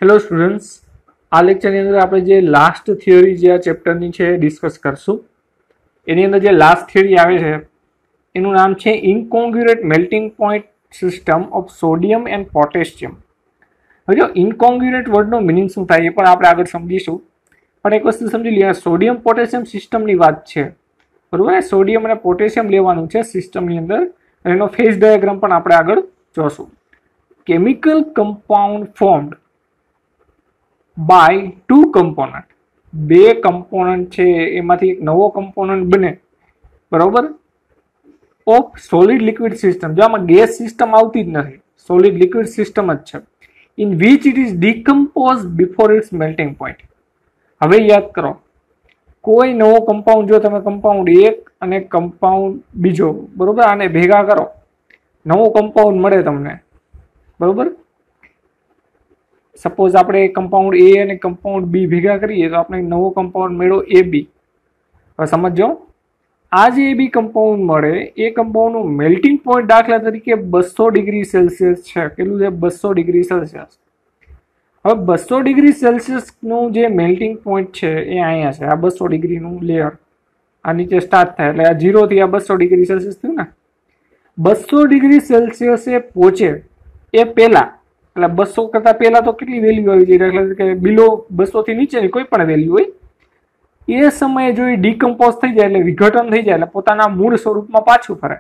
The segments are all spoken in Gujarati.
હેલો સ્ટુડન્ટ્સ, આ લેક્ચરની અંદર આપણે જે લાસ્ટ થિયરી જે આ ચેપ્ટરની છે ડિસ્કસ કરશું. એની અંદર જે લાસ્ટ થિયરી આવે છે એનું નામ છે incongruent melting point system of sodium and potassium. હવે જો ઇનકોંગ્રુએટ વર્ડનો મિનિંગ શું થાય એ પણ આપણે આગળ સમજીશું, પણ એક વસ્તુ સમજી લઈએ. સોડિયમ પોટેશિયમ સિસ્ટમની વાત છે, બરોબર. સોડિયમ અને પોટેશિયમ લેવાનું છે સિસ્ટમની અંદર, અને એનો ફેઝ ડાયાગ્રામ પણ આપણે આગળ જોશું. Chemical compound formed by two component, બે કમ્પોનન્ટ છે એમાંથી એક નવો કમ્પોનન્ટ બને, બરોબર, ઓફ સોલિડ લિક્વિડ સિસ્ટમ. જો આમાં ગેસ સિસ્ટમ આવતી જ નથી, સોલિડ લિક્વિડ સિસ્ટમ જ છે. In which it is decompose before its melting point. હવે યાદ કરો, કોઈ નવો કમ્પાઉન્ડ, જો તમે કમ્પાઉન્ડ એક અને કમ્પાઉન્ડ બીજો, બરોબર, આને ભેગા કરો, નવો કમ્પાઉન્ડ મળે તમને, બરોબર. સપોઝ આપણે કમ્પાઉન્ડ એ અને કમ્પાઉન્ડ બી ભેગા કરીએ તો આપણે નવો કમ્પાઉન્ડ મળ્યો એ બી. હવે સમજો, આ જે એ બી કમ્પાઉન્ડ મળે એ કમ્પાઉન્ડનું મેલ્ટિંગ પોઈન્ટ દાખલા તરીકે 200 ડિગ્રી સેલ્સિયસ છે. કેટલું છે? 200 ડિગ્રી સેલ્સિયસ. હવે 200 ડિગ્રી સેલ્સિયસનું જે મેલ્ટિંગ પોઈન્ટ છે એ અહીંયા છે. આ 200 ડિગ્રીનું લેયર આ નીચે સ્ટાર્ટ થાય એટલે આ 0 થી આ 200 ડિગ્રી સેલ્સિયસ થયું ને. 200 ડિગ્રી સેલ્સિયસે પહોંચે એ પહેલા, એટલે 200 કરતાં પહેલા તો કેટલી વેલ્યુ આવી જાય, દાખલા તરીકે બિલો 200 થી નીચેની કોઈ પણ વેલ્યુ હોય, એ સમયે જો એ ડિકમ્પોઝ થઈ જાય એટલે વિઘટન થઈ જાય એટલે પોતાના મૂળ સ્વરૂપમાં પાછું ફરે,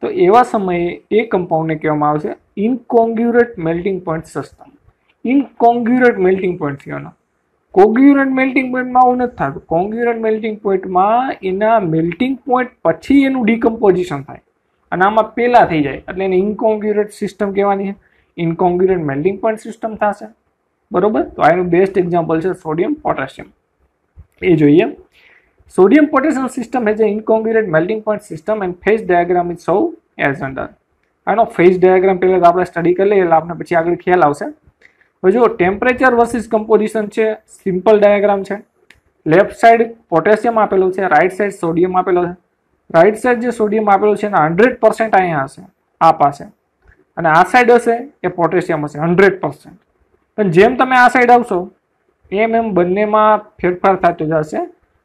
તો એવા સમયે એ કમ્પાઉન્ડને કહેવામાં આવશે incongruent melting point system. Incongruent melting point થયો. કોંગ્રુએટ મેલ્ટિંગ પોઈન્ટમાં આવું નથી થતું. કોંગ્રુએટ મેલ્ટિંગ પોઈન્ટમાં એના મેલ્ટિંગ પોઈન્ટ પછી એનું ડિકમ્પોઝિશન થાય, અને આમાં પહેલા થઈ જાય એટલે એને ઇનકોંગ્રુએટ સિસ્ટમ કહેવાની છે. ઇનકોંગ્રુએટ મેલ્ટિંગ પોઈન્ટ સિસ્ટમ થશે, બરોબર. તો આનું બેસ્ટ એક્ઝામ્પલ છે સોડિયમ પોટેશિયમ. એ જોઈએ. Sodium potassium system has a incongruent melting point system and phase diagram is show as under. આનો ફેઝ ડાયાગ્રામ પહેલા તો આપણે સ્ટડી કરી લઈએ એટલે આપણે પછી આગળ ખ્યાલ આવશે. હવે જો ટેમ્પરેચર વર્સિસ કમ્પોઝિશન છે, સિમ્પલ ડાયાગ્રામ છે. લેફ્ટ સાઈડ પોટેશિયમ આપેલું છે, રાઈટ સાઈડ સોડિયમ આપેલો છે. રાઈટ સાઈડ જે સોડિયમ આપેલું છે એના 100% અહીંયા હશે, આ પાસે, અને આ સાઈડ હશે એ પોટેશિયમ હશે 100%. પણ જેમ તમે આ સાઈડ આવશો એમ બંનેમાં ફેરફાર થતું જશે,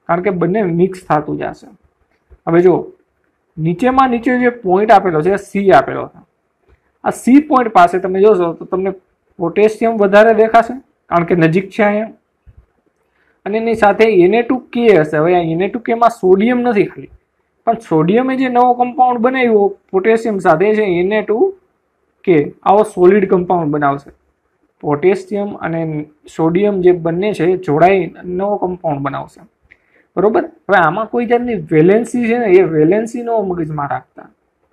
કારણ કે બંને મિક્સ થતું જશે. હવે જો નીચેમાં નીચે જે પોઈન્ટ આપેલો છે સી આપેલો છે, આ સી પોઈન્ટ પાસે તમે જોશો તો તમને પોટેશિયમ વધારે દેખાશે કારણ કે નજીક છે અહીંયા, અને એની સાથે Na2K હશે. હવે આ Na2K માં સોડિયમ નથી ખાલી, પણ સોડિયમે જે નવો કમ્પાઉન્ડ બનાવ્યો પોટેશિયમ સાથે છે Na2K, આવો સોલિડ કમ્પાઉન્ડ બનાવશે. પોટેશિયમ અને સોડિયમ જે બંને છે જોડાઈ નવો કમ્પાઉન્ડ બનાવશે, બરોબર. હવે આમાં કોઈ જાતની વેલેન્સી છે ને, એ વેલેન્સી નો મગજમાં રાખતા,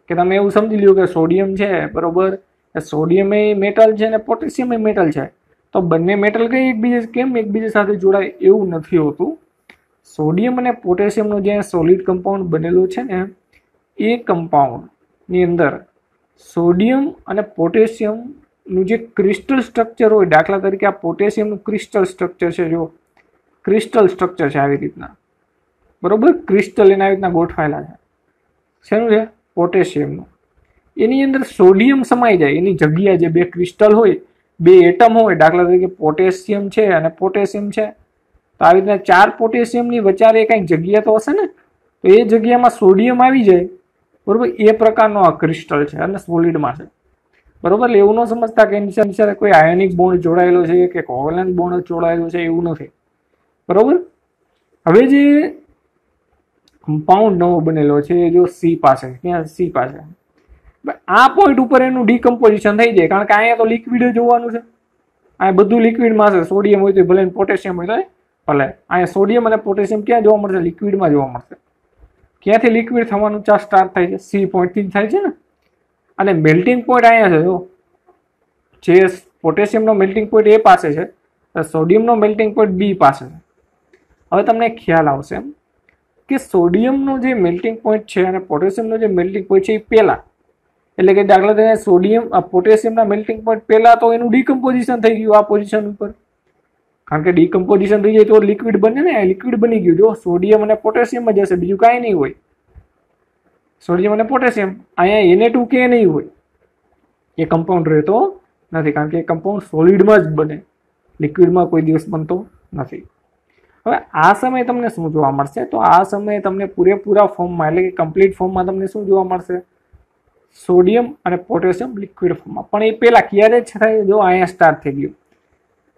કે તમે એવું સમજી લ્યો કે સોડિયમ છે, બરોબર, સોડિયમ એ મેટલ છે ને પોટેશિયમ એ મેટલ છે, તો બંને મેટલ કઈ એકબીજા કેમ એકબીજા સાથે જોડાય, એવું નથી હોતું. સોડિયમ અને પોટેશિયમનો જે સોલિડ કમ્પાઉન્ડ બનેલો છે ને, એ કમ્પાઉન્ડની અંદર સોડિયમ અને પોટેશિયમનું જે ક્રિસ્ટલ સ્ટ્રક્ચર હોય, દાખલા તરીકે આ પોટેશિયમનું ક્રિસ્ટલ સ્ટ્રક્ચર છે, જો ક્રિસ્ટલ સ્ટ્રક્ચર છે આવી રીતના, બરોબર, ક્રિસ્ટલ એના આવી રીતના ગોઠવાયેલા છે. શેનું છે? પોટેશિયમનું. એની અંદર સોડિયમ સમાઈ જાય, એની જગ્યા જે બે ક્રિસ્ટલ હોય, બે એટમ હોય, દાખલા તરીકે પોટેશિયમ છે અને પોટેશિયમ છે, તો આવી રીતના 4 પોટેશિયમની વચ્ચે કંઈક જગ્યા તો હશે ને, તો એ જગ્યામાં સોડિયમ આવી જાય, બરોબર. એ પ્રકારનો આ ક્રિસ્ટલ છે અને સોલિડમાં છે, બરોબર. એટલે એવું ન સમજતા કે એની સાથે કોઈ આયોનિક બોન્ડ જોડાયેલો છે કે કોવેલેન્ટ બોન્ડ જોડાયેલો છે, એવું નથી, બરોબર. હવે જે કમ્પાઉન્ડ નવો બનેલો છે જો સી પાસે, ત્યાં સી પાસે આ પોઈન્ટ ઉપર એનું ડિકમ્પોઝિશન થઈ જાય, કારણ કે અહીંયા તો લિક્વિડ જોવાનું છે, અહીંયા બધું લિક્વિડમાં છે. સોડિયમ હોય તો ભલે, પોટેશિયમ હોય તો ભલે. અહીંયા સોડિયમ અને પોટેશિયમ ક્યાં જોવા મળશે? લિક્વિડમાં જોવા મળશે. ક્યાંથી લિક્વિડ થવાનું સ્ટાર્ટ થાય છે? સી પોઈન્ટથી થાય છે ને. અને મેલ્ટિંગ પોઈન્ટ અહીંયા છે, જો જે પોટેશિયમનો મેલ્ટિંગ પોઈન્ટ એ પાસે છે, સોડિયમનો મેલ્ટિંગ પોઈન્ટ બી પાસે છે. હવે તમને ખ્યાલ આવશે કે સોડિયમનો જે મેલ્ટિંગ પોઈન્ટ છે અને પોટેશિયમનો જે મેલ્ટિંગ પોઈન્ટ છે એ પહેલા, એટલે કે દાખલા તરીકે સોડિયમ પોટેશિયમના મેલ્ટિંગ પોઈન્ટ પહેલા તો એનું ડિકમ્પોઝિશન થઈ ગયું આ પોઝિશન ઉપર, કારણ કે ડિકમ્પોઝિશન થઈ જાય તો લિક્વિડ બને ને, લિક્વિડ બની ગયું. જો સોડિયમ અને પોટેશિયમ જ હશે, બીજું કાંઈ નહીં હોય. સોડિયમ અને પોટેશિયમ, અહીંયા Na2K નહીં હોય, એ કમ્પાઉન્ડ રહેતો નથી, કારણ કે એ કમ્પાઉન્ડ સોલિડમાં જ બને, લિક્વિડમાં કોઈ દિવસ બનતો નથી. હવે આ સમયે તમને શું જોવા મળશે? તો આ સમયે તમને પૂરેપૂરા ફોર્મમાં એટલે કે કમ્પ્લીટ ફોર્મમાં તમને શું જોવા મળશે? સોડિયમ અને પોટેશિયમ લિક્વિડ ફોર્મમાં. પણ એ પહેલા ક્યારે જ થાય? જો અહીંયા સ્ટાર્ટ થઈ ગયું.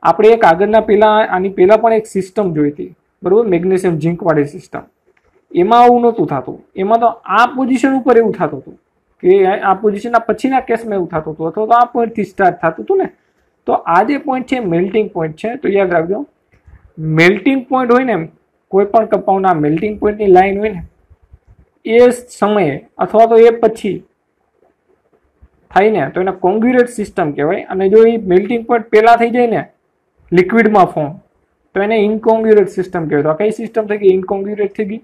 આપણે એક આગળના આની પહેલા પણ એક સિસ્ટમ જોઈ હતી, બરોબર, મેગ્નેશિયમ ઝીંક વાળી સિસ્ટમ. એમાં આવું નહોતું થતું. એમાં તો આ પોઝિશન ઉપર એવું થતું હતું કે આ પોઝિશનના પછીના કેસમાં એવું થતું હતું, અથવા તો આ પોઈન્ટથી સ્ટાર્ટ થતું હતું ને. તો આ જે પોઈન્ટ છે મેલ્ટિંગ પોઈન્ટ છે. તો યાદ રાખજો, મેલ્ટિંગ પોઈન્ટ હોય ને, કોઈ પણ કમ્પાઉન્ડના મેલ્ટિંગ પોઈન્ટની લાઈન હોય ને, એ સમયે અથવા તો એ પછી થાય ને તો એને કોંગ્યુરેટ સિસ્ટમ કહેવાય. અને જો એ મેલ્ટિંગ પોઈન્ટ પહેલા થઈ જાય ને લિક્વિડમાં ફોર્મ, તો એને ઇનકોંગ્યુરેટ સિસ્ટમ કહેવાય. તો આ કઈ સિસ્ટમ થઈ ગઈ? ઇનકોંગ્યુરેટ થઈ ગઈ.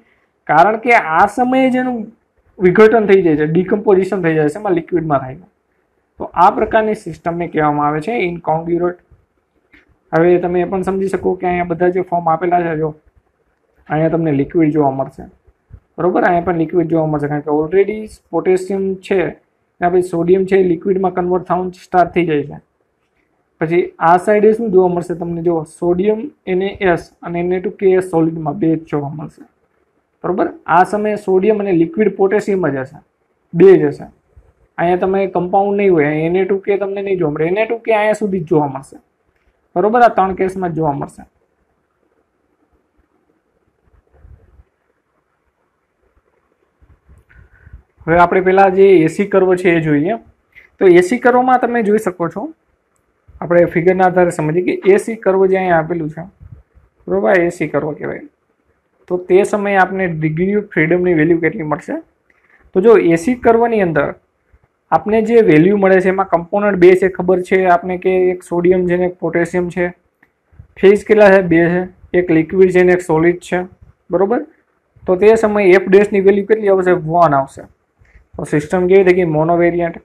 કારણ કે આ સમયે જેનું વિઘટન થઈ જાય છે, ડિકમ્પોઝિશન થઈ જાય છે, એમાં લિક્વિડમાં થાય છે. તો આ પ્રકારની સિસ્ટમને કહેવામાં આવે છે ઇનકોંગ્યુરેટ. હવે તમે એ પણ સમજી શકો કે અહીંયા બધા જે ફોર્મ આપેલા છે, જો અહીંયા તમને લિક્વિડ જોવા મળશે, બરોબર. અહીંયા પણ લિક્વિડ જોવા મળશે, કારણ કે ઓલરેડી પોટેશિયમ છે, ત્યાં પછી સોડિયમ છે, લિક્વિડમાં કન્વર્ટ થવાનું સ્ટાર્ટ થઈ જાય છે. પછી આ સાઈડે શું જોવા મળશે તમને? જો સોડિયમ NaS અને Na2KS સોલિડમાં બે જ જોવા મળશે, બરોબર. આ સમયે સોડિયમ અને લિક્વિડ પોટેશિયમ જ હશે, બે જ હશે. અહીંયા તમે કમ્પાઉન્ડ નહીં હોય, Na2K તમને નહીં જોવા મળે. Na2K અહીંયા સુધી જ જોવા મળશે, બરોબર. આ 3 કેસમાં જ જોવા મળશે. હવે આપણે પેલા જે એસી કર્વ છે એ જોઈએ. તો એસી કર્વમાં તમે જોઈ શકો છો, આપણે ફિગરના આધારે સમજીએ કે એસી કર્વ જે અહીંયા આપેલું છે, બરોબર, એસી કર્વ કહેવાય. તો તે સમયે આપણે ડિગ્રી ઓફ ફ્રીડમની વેલ્યુ કેટલી મળશે? તો જો એસી કર્વની અંદર આપણે જે વેલ્યુ મળે છે એમાં કમ્પોનન્ટ બે છે, ખબર છે આપણે કે એક સોડિયમ છે ને એક પોટેશિયમ છે. ફેઝ કેટલા છે? બે છે. એક લિક્વિડ છે ને એક સોલિડ છે, બરોબર. તો તે સમયે એફ ડેશની વેલ્યુ કેટલી આવશે? 1 આવશે. તો સિસ્ટમ કેવી થઈ ગઈ? મોનોવેરિયન્ટ.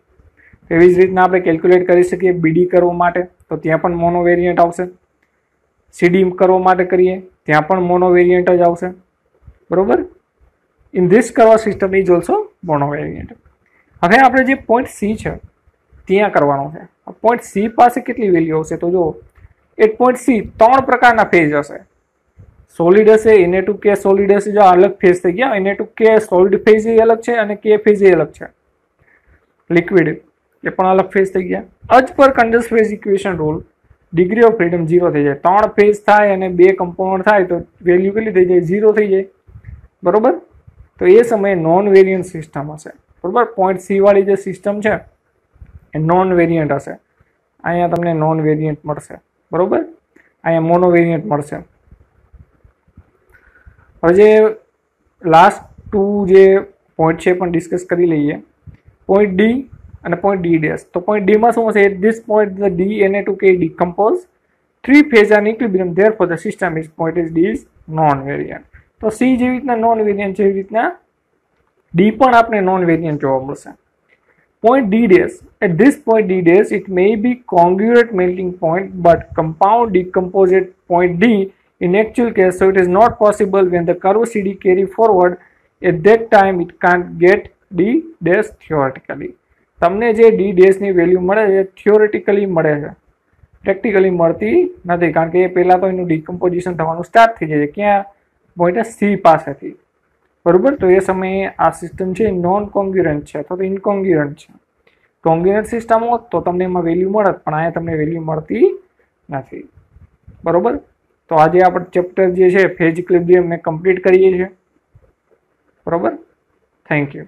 એવી જ રીતના આપણે કેલ્ક્યુલેટ કરી શકીએ બીડી કર્વ માટે, તો ત્યાં પણ મોનોવેરિયન્ટ આવશે. સીડી કર્વ માટે કરીએ ત્યાં પણ મોનોવેરિયન્ટ જ આવશે, બરોબર. In this curve system is also monovariant. હવે આપણે જે પોઈન્ટ સી છે ત્યાં કરવાનું છે. પોઈન્ટ સી પાસે કેટલી વેલ્યુ આવશે? તો જો એટ પોઈન્ટ સી 3 પ્રકારના ફેઝ હશે. સોલિડ હશે, Na2K સોલિડ હશે, જો અલગ ફેઝ થઈ ગયા. Na2K સોલિડ ફેઝ એ અલગ છે અને K ફેઝ એ અલગ છે. લિક્વિડ એ પણ અલગ ફેઝ થઈ ગયા. અજ પર condense phase equation rule degree of freedom 0 થઈ જાય. 3 ફેઝ થાય અને 2 કમ્પાઉન્ડ થાય તો વેલ્યુ કેટલી થઈ જાય? 0 થઈ જાય, બરોબર. તો એ સમયે નોન વેરિયન્ટ સિસ્ટમ હશે, બરોબર. પોઈન્ટ સી વાળી જે સિસ્ટમ છે એ નોન વેરિયન્ટ હશે. અહીંયા તમને નોન વેરિયન્ટ મળશે, બરોબર. અહીંયા મોનો વેરિયન્ટ મળશે. હવે જે લાસ્ટ 2 જે પોઈન્ટ છે પણ ડિસ્કસ કરી લઈએ. પોઈન્ટ ડી અને પોઈન્ટ ડી ડેશ. તો પોઈન્ટ ડી માં શું હશે? At this point the D Na2K decompose 3 phase are equilibrium, therefore the system is point is D is non variant. તો સી જેવી રીતના નોન વેરિયન્ટ છે એવી રીતના ડી પણ આપણે નોન વેરિયન્ટ જોવા મળશે. Point D dash. At this point D dash, it may be congruent melting point, but compound decompose at point D in actual case, so it is not possible when the curve CD carry forward. At that time, it can't get D dash theoretically. તમને જે D dash ની વેલ્યુ મળે છે થિયોરેટિકલી મળે છે, પ્રેક્ટિકલી મળતી નથી, કારણ કે એ પહેલા તો એનું ડિકમ્પોઝિશન થવાનું સ્ટાર્ટ થઈ જાય છે. ક્યાં? પોઈન્ટ સી પાસેથી, બરોબર. તો એ સમયે આ સિસ્ટમ છે નોન કોંગ્યુરન્ટ છે અથવા તો ઇનકોંગ્યુરન્ટ છે. કોંગ્યુરન્ટ સિસ્ટમ હોત તો તમને એમાં વેલ્યુ મળત, પણ અહીંયા તમને વેલ્યુ મળતી નથી, બરોબર. તો આજે આપણે ચેપ્ટર જે છે ફેઝ ઇક્વિલિબ્રિયમ ને કમ્પ્લીટ કરીએ છીએ, બરોબર. Thank you.